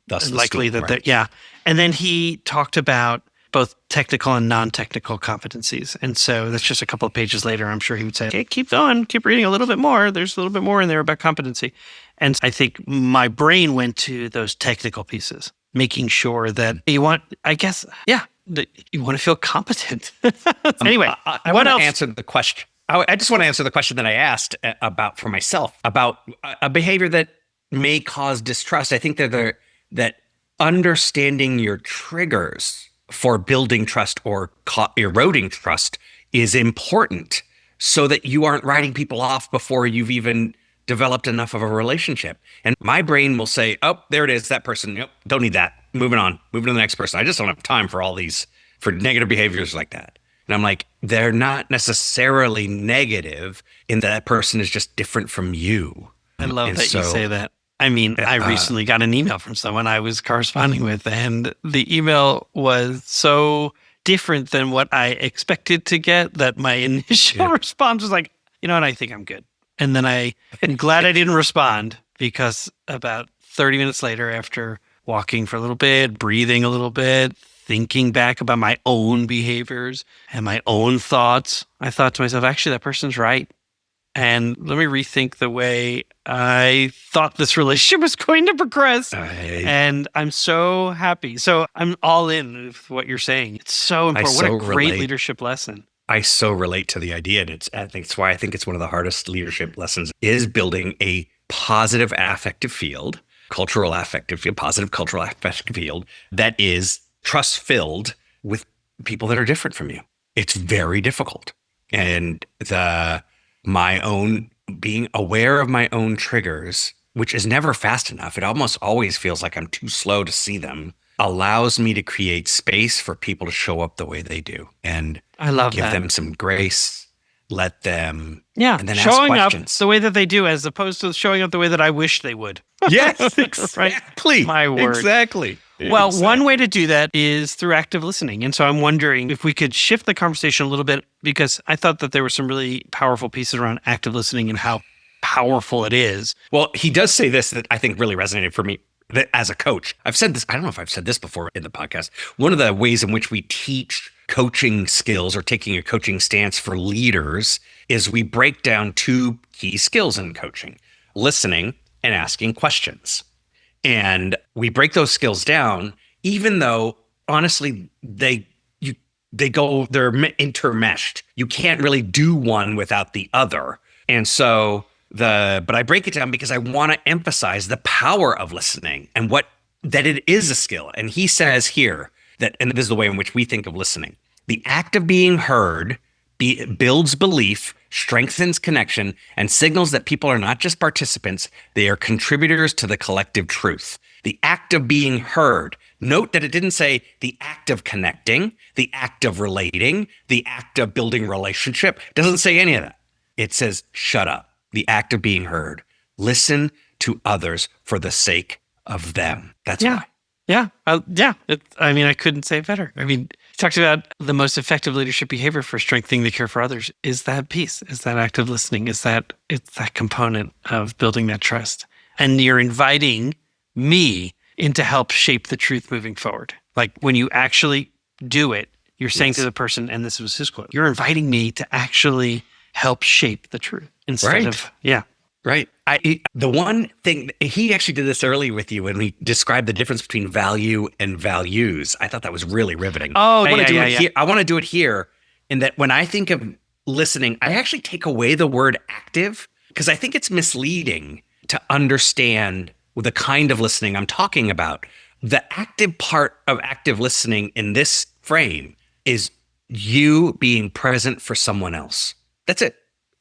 Thus the likely stool, that right. yeah. And then he talked about both technical and non-technical competencies. And so that's just a couple of pages later. I'm sure he would say, okay, keep going, keep reading a little bit more. There's a little bit more in there about competency. And I think my brain went to those technical pieces, making sure that you want, I guess, that you want to feel competent. Anyway, I what want to else? answer the question. I just want to answer the question that I asked about for myself about a behavior that may cause distrust. I think that understanding your triggers for building trust or eroding trust is important so that you aren't writing people off before you've even developed enough of a relationship. And my brain will say, oh, there it is, that person. Yep, don't need that. Moving on, moving to the next person. I just don't have time for for negative behaviors like that. And I'm like, they're not necessarily negative in that person is just different from you. I love And that you so- say that. I mean, I recently got an email from someone I was corresponding with, and the email was so different than what I expected to get that my initial response was like, you know what, I think I'm good. And then I'm glad I didn't respond, because about 30 minutes later, after walking for a little bit, breathing a little bit, thinking back about my own behaviors and my own thoughts, I thought to myself, actually, that person's right. And let me rethink the way I thought this relationship was going to progress. And I'm so happy. So I'm all in with what you're saying. It's so important. What a great leadership lesson. I so relate to the idea. And I think it's why I think it's one of the hardest leadership lessons is building a positive affective field, cultural affective field, positive cultural affective field that is trust-filled with people that are different from you. It's very difficult. And my own being aware of my own triggers, which is never fast enough. It almost always feels like I'm too slow to see them, allows me to create space for people to show up the way they do. And I love give that. them some grace, let them, Yeah, and then showing ask up questions. the way that they do, as opposed to showing up the way that I wish they would. Yes, exactly. My word. Exactly. Well, one way to do that is through active listening. And so I'm wondering if we could shift the conversation a little bit, because I thought that there were some really powerful pieces around active listening and how powerful it is. Well, he does say this that I think really resonated for me that as a coach. I've said this, I don't know if I've said this before in the podcast. One of the ways in which we teach coaching skills or taking a coaching stance for leaders is we break down two key skills in coaching: listening and asking questions. And we break those skills down, even though honestly they're intermeshed. You can't really do one without the other. And so but I break it down because I want to emphasize the power of listening and that it is a skill. And he says here that, and this is the way in which we think of listening: the act of being heard builds belief, strengthens connection, and signals that people are not just participants, they are contributors to the collective truth. The act of being heard. Note that it didn't say the act of connecting, the act of relating, the act of building relationship. It doesn't say any of that. It says, shut up. The act of being heard. Listen to others for the sake of them. That's why. Yeah. I couldn't say it better. I mean, he talks about the most effective leadership behavior for strengthening the care for others is that piece, is that active listening, it's that component of building that trust. And you're inviting me in to help shape the truth moving forward. Like when you actually do it, you're saying to the person, and this was his quote, you're inviting me to actually help shape the truth instead of, Right. The one thing, he actually did this early with you when we described the difference between value and values. I thought that was really riveting. Oh, I want to do it here in that when I think of listening, I actually take away the word active because I think it's misleading to understand the kind of listening I'm talking about. The active part of active listening in this frame is you being present for someone else. That's it.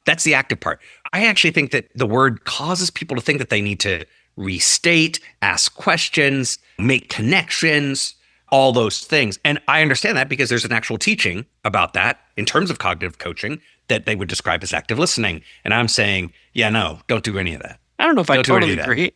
That's the active part. I actually think that the word causes people to think that they need to restate, ask questions, make connections. all those things. And I understand that because there's an actual teaching about that in terms of cognitive coaching that they would describe as active listening. And I'm saying, yeah, no, don't do any of that. I don't know if I Don't do any totally of that. agree.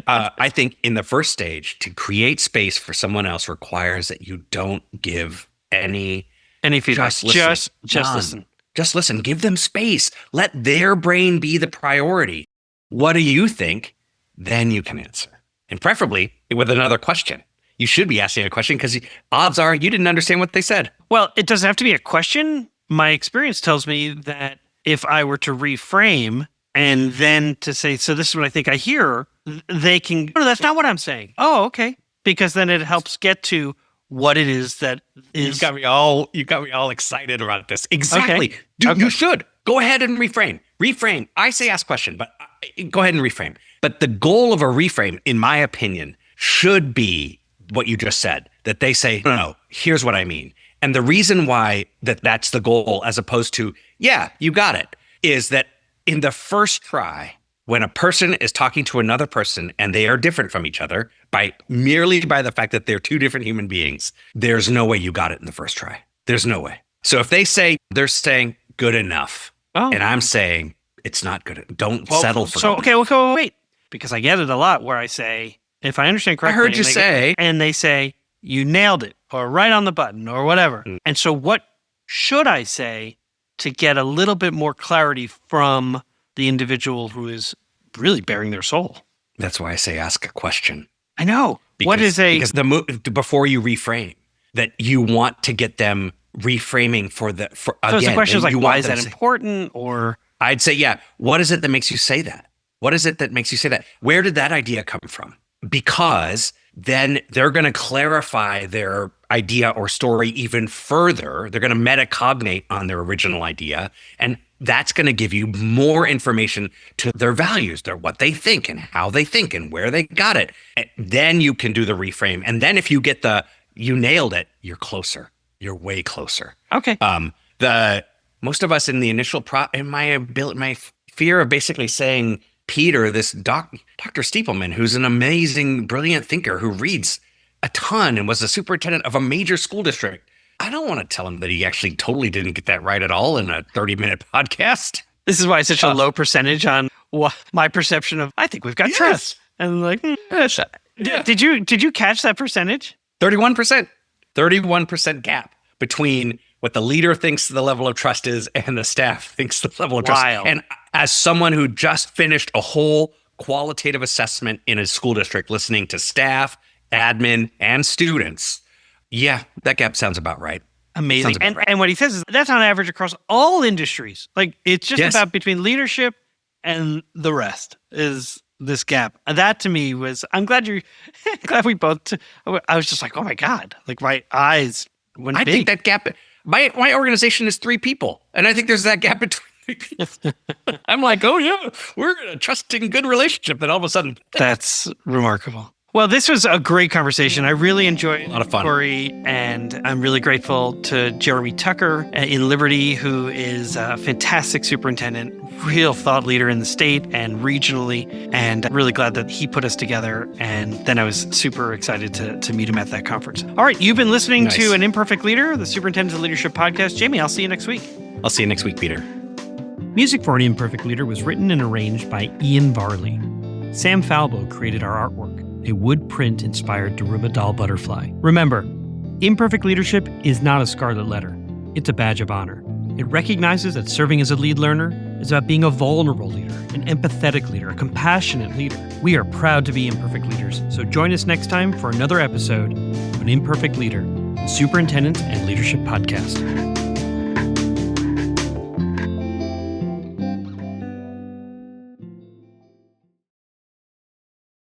I think in the first stage, to create space for someone else requires that you don't give any feedback. Just Just none. listen. Just listen. Give them space. Let their brain be the priority. What do you think? Then you can answer. And preferably with another question. You should be asking a question because odds are you didn't understand what they said. Well, it doesn't have to be a question. My experience tells me that if I were to reframe and then to say, so this is what I think I hear, they can, no, that's not what I'm saying. Oh, okay. Because then it helps get to what it is that is. You got me all excited about this. Exactly. Okay. Dude, Okay. You should. Go ahead and reframe. Reframe. I say ask question, but go ahead and reframe. But the goal of a reframe, in my opinion, should be what you just said, that they say, no, here's what I mean. And the reason why that's the goal, as opposed to, yeah, you got it, is that in the first try, when a person is talking to another person and they are different from each other merely by the fact that they're two different human beings, there's no way you got it in the first try. There's no way. So if they're saying good enough, and I'm saying it's not good. Don't settle for So, good. okay, wait. Because I get it a lot where I say, if I understand correctly. I heard you say. And they say, you nailed it, or right on the button, or whatever. And so what should I say to get a little bit more clarity from the individual who is really bearing their soul? That's why I say ask a question. I know. Because before you reframe, that you want to get them reframing so the question is like, why is that important? Or I'd say, yeah, what is it that makes you say that? What is it that makes you say that? Where did that idea come from? Because then they're going to clarify their idea or story even further. They're going to metacognate on their original idea. And that's going to give you more information to their values, what they think and how they think and where they got it. And then you can do the reframe. And then if you get you nailed it, you're closer. You're way closer. okay. Most of us in the initial my fear of basically saying, Peter, this Dr. Stiepelman, who's an amazing, brilliant thinker who reads a ton and was the superintendent of a major school district. I don't want to tell him that he actually totally didn't get that right at all in a 30-minute podcast. This is why it's such a low percentage on my perception of, I think we've got trust. And like, Yeah. did you catch that percentage? 31%. 31% gap between what the leader thinks the level of trust is and the staff thinks the level of trust. Wild. And as someone who just finished a whole qualitative assessment in a school district, listening to staff, admin, and students, yeah, that gap sounds about right. Amazing. Sounds about right. And what he says is that's on average across all industries. Like it's just Yes. about between leadership and the rest is this gap. And that to me was, I'm glad we both, I was just like, oh my God, like my eyes went I big. think that gap, my organization is 3 people. And I think there's that gap between 3 people. I'm like, oh yeah, we're in a trusting, good relationship. Then all of a sudden, That's remarkable. Well, this was a great conversation. I really enjoyed A lot of fun. Cory, and I'm really grateful to Jeremy Tucker in Liberty, who is a fantastic superintendent, real thought leader in the state and regionally, and I'm really glad that he put us together. And then I was super excited to meet him at that conference. All right, you've been listening Nice. to An Imperfect Leader, the Superintendent's Leadership Podcast. Jamie, I'll see you next week. I'll see you next week, Peter. Music for An Imperfect Leader was written and arranged by Ian Varley. Sam Falbo created our artwork, a wood print inspired Daruma doll butterfly. Remember, imperfect leadership is not a scarlet letter. It's a badge of honor. It recognizes that serving as a lead learner is about being a vulnerable leader, an empathetic leader, a compassionate leader. We are proud to be imperfect leaders, so join us next time for another episode of An Imperfect Leader, the Superintendent and Leadership Podcast.